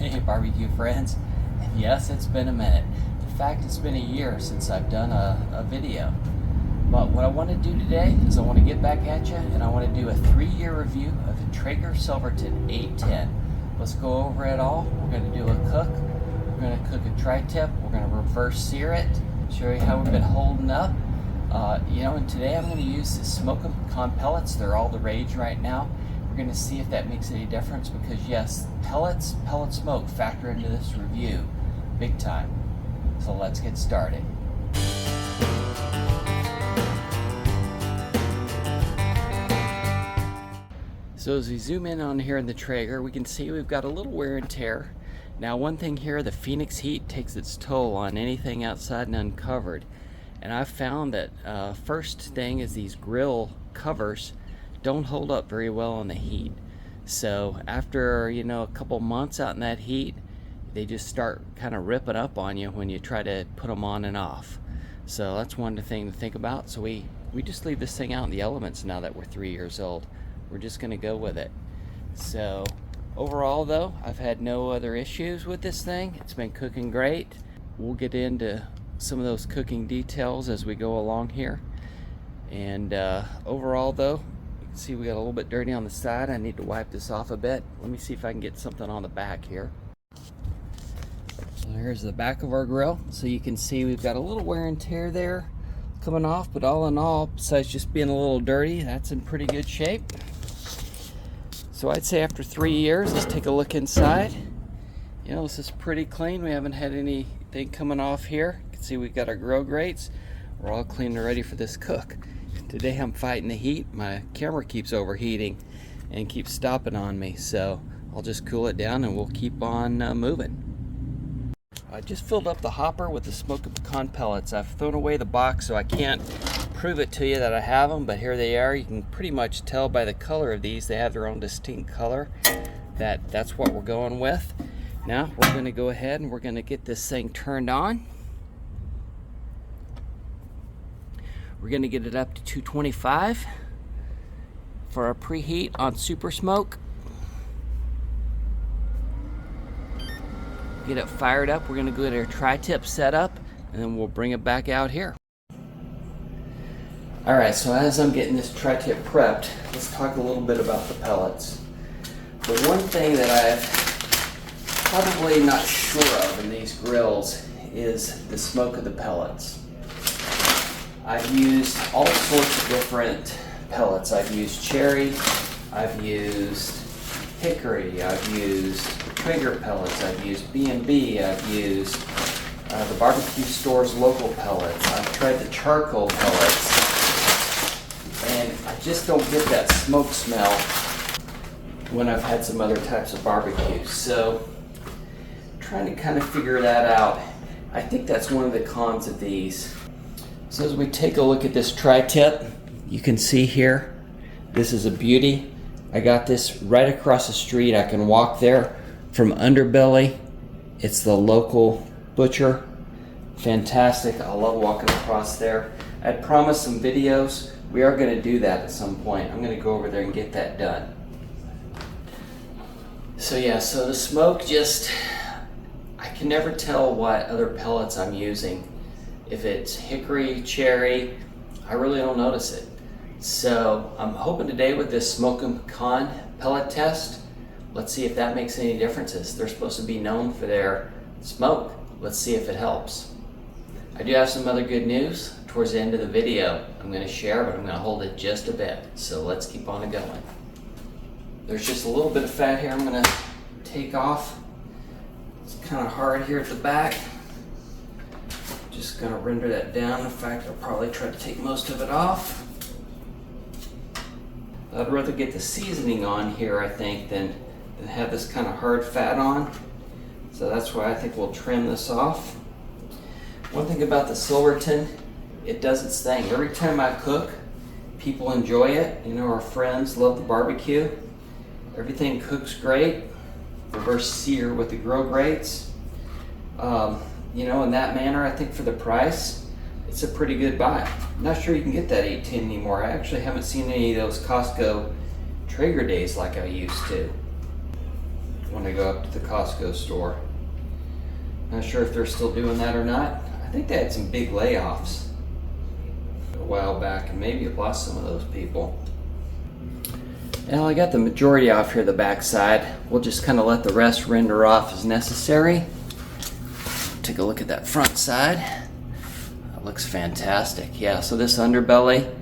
Hey barbecue friends, yes, it's been a minute. In fact, it's been a year since I've done a video. But what I want to do today is I want to get back at you and I want to do a 3-year review of the Traeger Silverton 810. Let's go over it all. We're going to do a cook. We're going to cook a tri-tip. We're going to reverse sear it, show you how we've been holding up. And today I'm going to use the smoke pecan pellets. They're all the rage right now. We're going to see if that makes any difference because yes, pellet smoke factor into this review big time. So let's get started. So as we zoom in on here in the Traeger, we can see we've got a little wear and tear. Now one thing here, the Phoenix heat takes its toll on anything outside and uncovered. And I've found that first thing is these grill covers don't hold up very well on the heat. So after a couple months out in that heat, they just start kind of ripping up on you when you try to put them on and off. So that's one thing to think about. So we just leave this thing out in the elements now that we're 3 years old. We're just gonna go with it. So overall though, I've had no other issues with this thing. It's been cooking great. We'll get into some of those cooking details as we go along here. And overall though, see we got a little bit dirty on the side. I need to wipe this off a bit. Let me see if I can get something on the back here. So here's the back of our grill. So you can see we've got a little wear and tear there coming off, but all in all, besides just being a little dirty, that's in pretty good shape. So I'd say after 3 years, let's take a look inside. This is pretty clean. We haven't had anything coming off here. You can see we've got our grill grates. We're all clean and ready for this cook. Today I'm fighting the heat. My camera keeps overheating and keeps stopping on me, so I'll just cool it down and we'll keep on moving. I just filled up the hopper with the smoked pecan pellets. I've thrown away the box so I can't prove it to you that I have them, but here they are. You can pretty much tell by the color of these. They have their own distinct color. That's what we're going with. Now we're going to go ahead and we're going to get this thing turned on. We're going to get it up to 225 for our preheat on super smoke. Get it fired up. We're going to go get our tri-tip set up and then we'll bring it back out here. Alright, so as I'm getting this tri-tip prepped, let's talk a little bit about the pellets. The one thing that I've probably not sure of in these grills is the smoke of the pellets. I've used all sorts of different pellets. I've used cherry, I've used hickory, I've used Traeger pellets, I've used B&B, I've used the barbecue store's local pellets, I've tried the charcoal pellets, and I just don't get that smoke smell when I've had some other types of barbecue. So trying to kind of figure that out. I think that's one of the cons of these. So as we take a look at this tri-tip, you can see here, this is a beauty. I got this right across the street. I can walk there from Underbelly. It's the local butcher. Fantastic. I love walking across there. I promised some videos. We are going to do that at some point. I'm going to go over there and get that done. So yeah, so the smoke just, I can never tell what other pellets I'm using. If it's hickory, cherry, I really don't notice it. So I'm hoping today with this smoke and pecan pellet test, let's see if that makes any differences. They're supposed to be known for their smoke. Let's see if it helps. I do have some other good news towards the end of the video I'm going to share, but I'm going to hold it just a bit. So let's keep on it going. There's just a little bit of fat here I'm going to take off. It's kind of hard here at the back. Just gonna render that down. In fact, I'll probably try to take most of it off. I'd rather get the seasoning on here, I think, than have this kind of hard fat on. So that's why I think we'll trim this off. One thing about the Silverton, it does its thing. Every time I cook, people enjoy it. Our friends love the barbecue. Everything cooks great. Reverse sear with the grill grates. In that manner, I think for the price, it's a pretty good buy. I'm not sure you can get that 810 anymore. I actually haven't seen any of those Costco Traeger days like I used to. when I go up to the Costco store. Not sure if they're still doing that or not. I think they had some big layoffs a while back, and maybe it lost some of those people. Well, I got the majority off here the back side. We'll just kind of let the rest render off as necessary. Take a look at that front side. That looks fantastic. Yeah, so this Underbelly,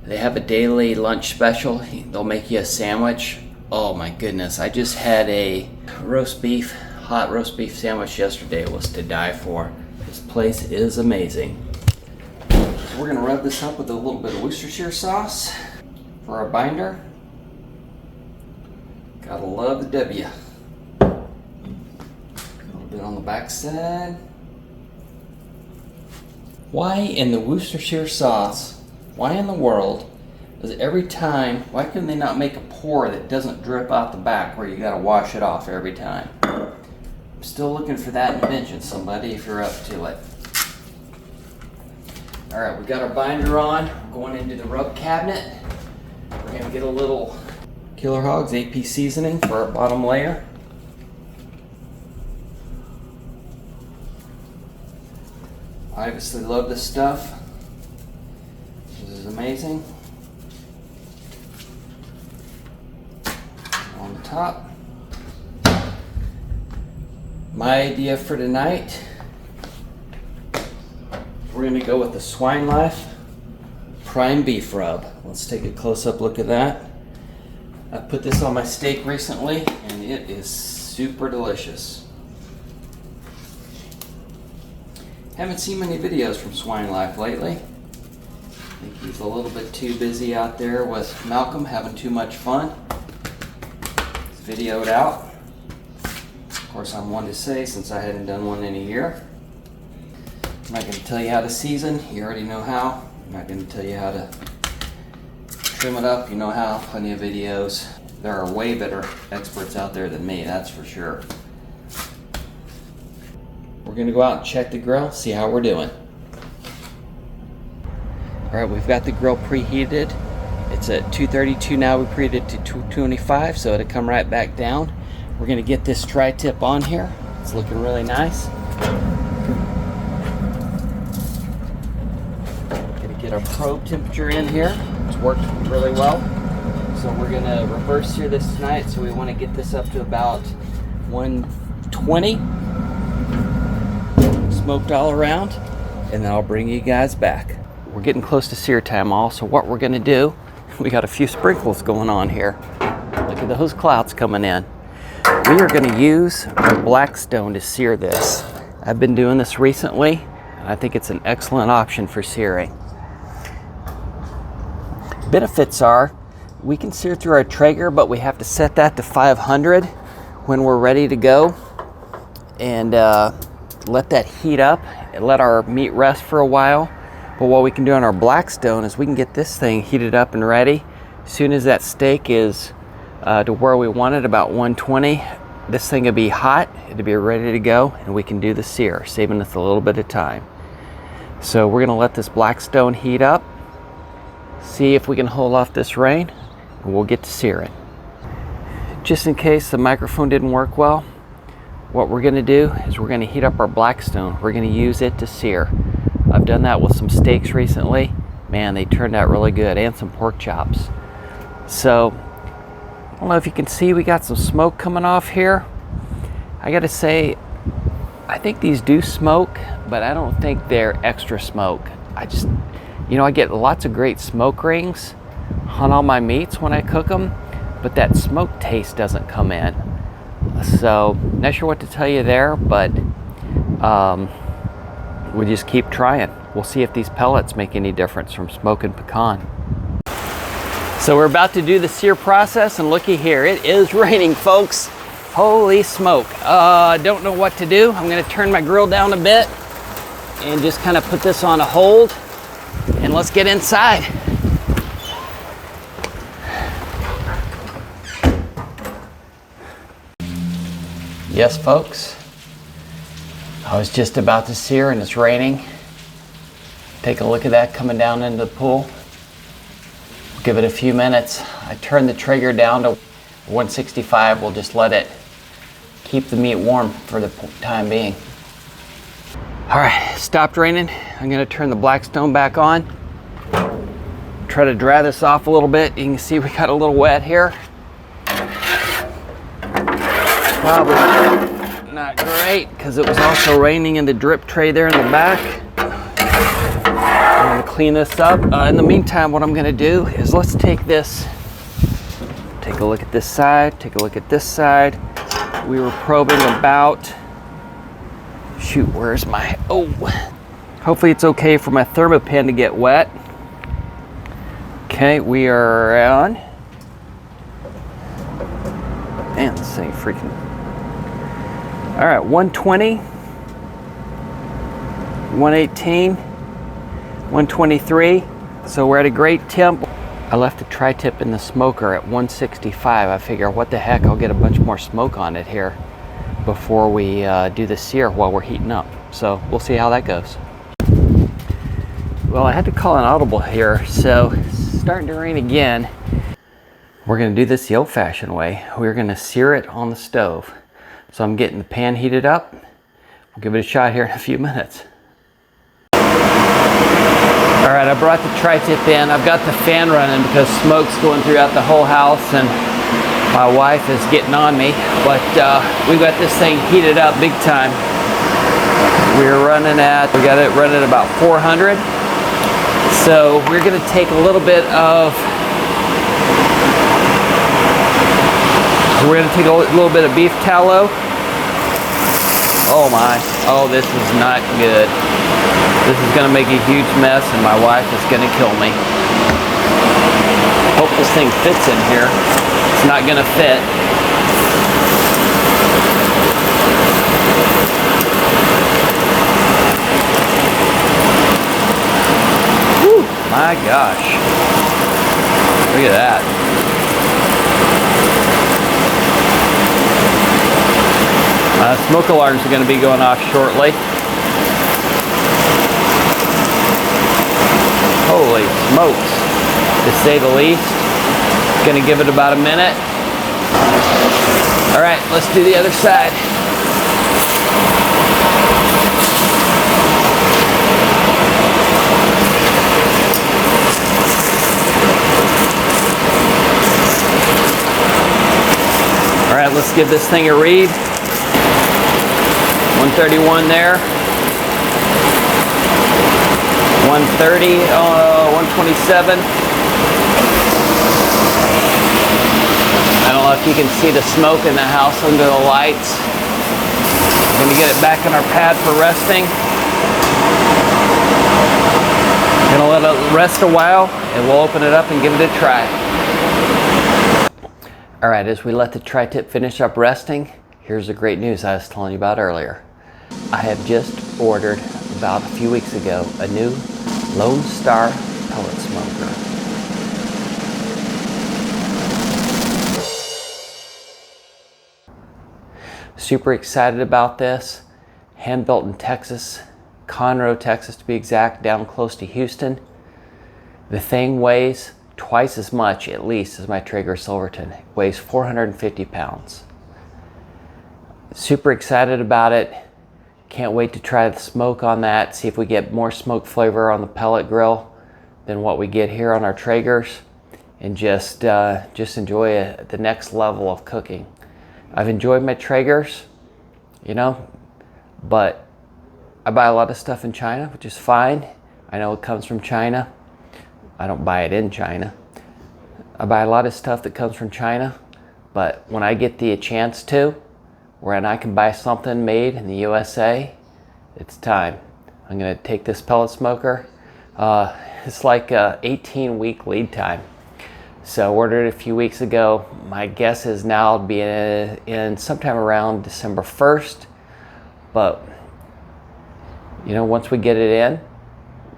they have a daily lunch special. They'll make you a sandwich. Oh my goodness, I just had a hot roast beef sandwich yesterday. It was to die for. This place is amazing. So we're gonna rub this up with a little bit of Worcestershire sauce for our binder. Gotta love the W. A little bit on the back side. Why in the Worcestershire sauce, why in the world is every time, why couldn't they not make a pour that doesn't drip out the back where you gotta wash it off every time? I'm still looking for that invention, somebody, if you're up to it. All right, we got our binder on, going into the rub cabinet. We're gonna get a little Killer Hogs AP seasoning for our bottom layer. I obviously love this stuff. This is amazing. On the top. My idea for tonight, we're going to go with the Swine Life Prime Beef Rub. Let's take a close-up look at that. I put this on my steak recently, and it is super delicious. Haven't seen many videos from Swine Life lately. I think he's a little bit too busy out there with Malcolm having too much fun. He's videoed out. Of course, I'm one to say, since I hadn't done one in a year. I'm not going to tell you how to season. You already know how. I'm not going to tell you how to trim it up. You know how. Plenty of videos. There are way better experts out there than me, that's for sure. We're going to go out and check the grill, see how we're doing. Alright, we've got the grill preheated. It's at 232 now. We preheated it to 225, so it'll come right back down. We're going to get this tri-tip on here. It's looking really nice. Going to get our probe temperature in here. It's worked really well. So we're going to reverse sear this tonight. So we want to get this up to about 120. Smoked all around. And then I'll bring you guys back. We're getting close to sear time also. What we're going to do, we got a few sprinkles going on here. Look at those clouds coming in. We are going to use our Blackstone to sear this. I've been doing this recently, and I think it's an excellent option for searing. Benefits are, we can sear through our Traeger, but we have to set that to 500 when we're ready to go, and let that heat up and let our meat rest for a while. But what we can do on our Blackstone is we can get this thing heated up and ready. As soon as that steak is to where we want it, about 120, this thing will be hot, it'll be ready to go, and we can do the sear, saving us a little bit of time. So we're gonna let this Blackstone heat up, see if we can hold off this rain, and we'll get to searing. Just in case the microphone didn't work well, what we're gonna do is we're gonna heat up our Blackstone. We're gonna use it to sear. I've done that with some steaks recently. Man, they turned out really good, and some pork chops. So, I don't know if you can see, we got some smoke coming off here. I gotta say, I think these do smoke, but I don't think they're extra smoke. I get lots of great smoke rings on all my meats when I cook them, but that smoke taste doesn't come in. So, not sure what to tell you there, but we just keep trying. We'll see if these pellets make any difference from smoking pecan. So we're about to do the sear process, and looky here, it is raining, folks. Holy smoke. Don't know what to do. I'm gonna turn my grill down a bit and just kind of put this on a hold, and let's get inside. Yes, folks. I was just about to sear and it's raining. Take a look at that coming down into the pool. Give it a few minutes. I turned the Traeger down to 165. We'll just let it keep the meat warm for the time being. All right, stopped raining. I'm gonna turn the Blackstone back on. Try to dry this off a little bit. You can see we got a little wet here. Probably not great because it was also raining in the drip tray there in the back. I'm gonna clean this up. In the meantime, what I'm gonna do is let's take this, take a look at this side, take a look at this side. We were probing about, shoot, where's my, oh. Hopefully it's okay for my Thermopin to get wet. Okay, we are on. Man, this thing freaking. All right, 120, 118, 123. So we're at a great temp. I left the tri-tip in the smoker at 165. I figure, what the heck, I'll get a bunch more smoke on it here before we do the sear while we're heating up. So we'll see how that goes. Well, I had to call an audible here, so it's starting to rain again. We're gonna do this the old-fashioned way. We're gonna sear it on the stove. So I'm getting the pan heated up. We'll give it a shot here in a few minutes. All right, I brought the tri-tip in. I've got the fan running because smoke's going throughout the whole house and my wife is getting on me. But we got this thing heated up big time. We got it running about 400. So we're gonna take a little bit of beef tallow. Oh my, oh, this is not good. This is gonna make a huge mess and my wife is gonna kill me. Hope this thing fits in here. It's not gonna fit. Whew, my gosh. Look at that. Smoke alarms are going to be going off shortly. Holy smokes, to say the least. Going to give it about a minute. All right, let's do the other side. All right, let's give this thing a read. 131 there. 130, 127. I don't know if you can see the smoke in the house under the lights. I'm gonna get it back in our pad for resting. Gonna let it rest a while and we'll open it up and give it a try. All right, as we let the tri-tip finish up resting, here's the great news I was telling you about earlier. I have just ordered, about a few weeks ago, a new Lone Star pellet smoker. Super excited about this. Hand built in Texas, Conroe, Texas to be exact, down close to Houston. The thing weighs twice as much, at least, as my Traeger Silverton. It weighs 450 pounds. Super excited about it. Can't wait to try the smoke on that, see if we get more smoke flavor on the pellet grill than what we get here on our Traegers, and just enjoy the next level of cooking. I've enjoyed my Traegers, you know, but I buy a lot of stuff in China, which is fine. I know it comes from China. I don't buy it in China. I buy a lot of stuff that comes from China, but when I get the chance to, when I can buy something made in the USA, it's time. I'm gonna take this pellet smoker. It's like a 18-week lead time. So ordered it a few weeks ago. My guess is now it'll be in sometime around December 1st. But you know, once we get it in,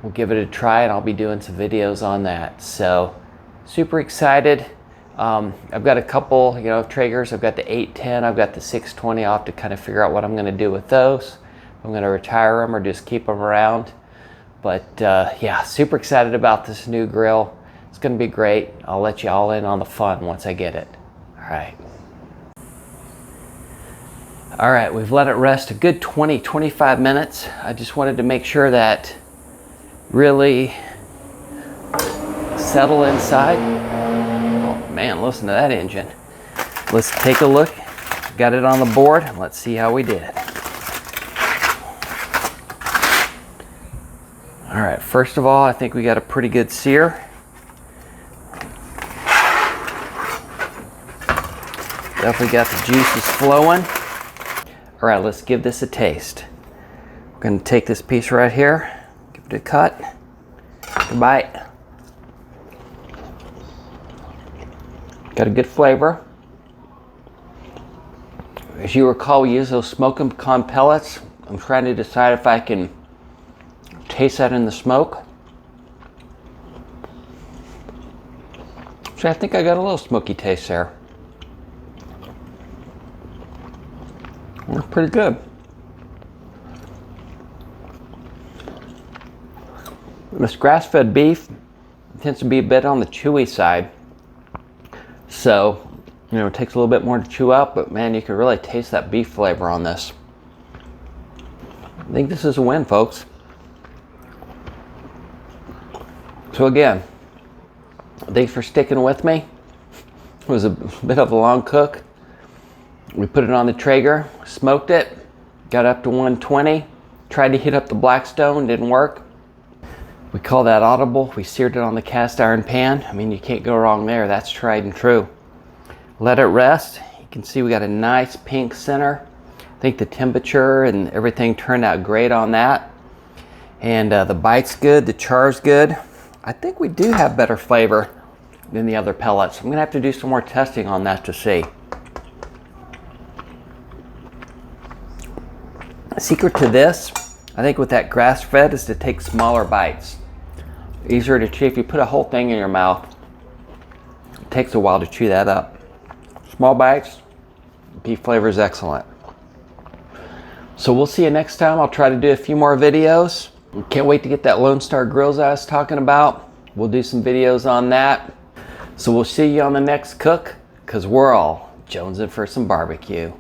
we'll give it a try and I'll be doing some videos on that. So super excited. I've got a couple, you know, Traegers. I've got the 810, I've got the 620. I'll have to kind of figure out what I'm gonna do with those. If I'm gonna retire them or just keep them around. But yeah, super excited about this new grill. It's gonna be great. I'll let you all in on the fun once I get it. All right. All right, we've let it rest a good 20-25 minutes. I just wanted to make sure that really settle inside. Oh man, listen to that engine. Let's take a look. Got it on the board. Let's see how we did. All right, first of all, I think we got a pretty good sear. Definitely got the juices flowing. All right, let's give this a taste. We're gonna take this piece right here, give it a cut, a bite. Got a good flavor. As you recall, we use those smoke and pecan pellets. I'm trying to decide if I can taste that in the smoke. So I think I got a little smoky taste there. That's pretty good. This grass-fed beef tends to be a bit on the chewy side. So, you know, it takes a little bit more to chew out, but man, you can really taste that beef flavor on this. I think this is a win, folks. So again, thanks for sticking with me. It was a bit of a long cook. We put it on the Traeger, smoked it, got up to 120, tried to heat up the Blackstone, didn't work. We call that audible. We seared it on the cast iron pan. I mean, you can't go wrong there. That's tried and true. Let it rest. You can see we got a nice pink center. I think the temperature and everything turned out great on that. And the bite's good, the char's good. I think we do have better flavor than the other pellets. I'm gonna have to do some more testing on that to see. The secret to this, I think with that grass-fed, is to take smaller bites. Easier to chew. If you put a whole thing in your mouth, it takes a while to chew that up. Small bites, beef flavor is excellent. So we'll see you next time. I'll try to do a few more videos. Can't wait to get that Lone Star Grills I was talking about. We'll do some videos on that. So we'll see you on the next cook, because we're all jonesing for some barbecue.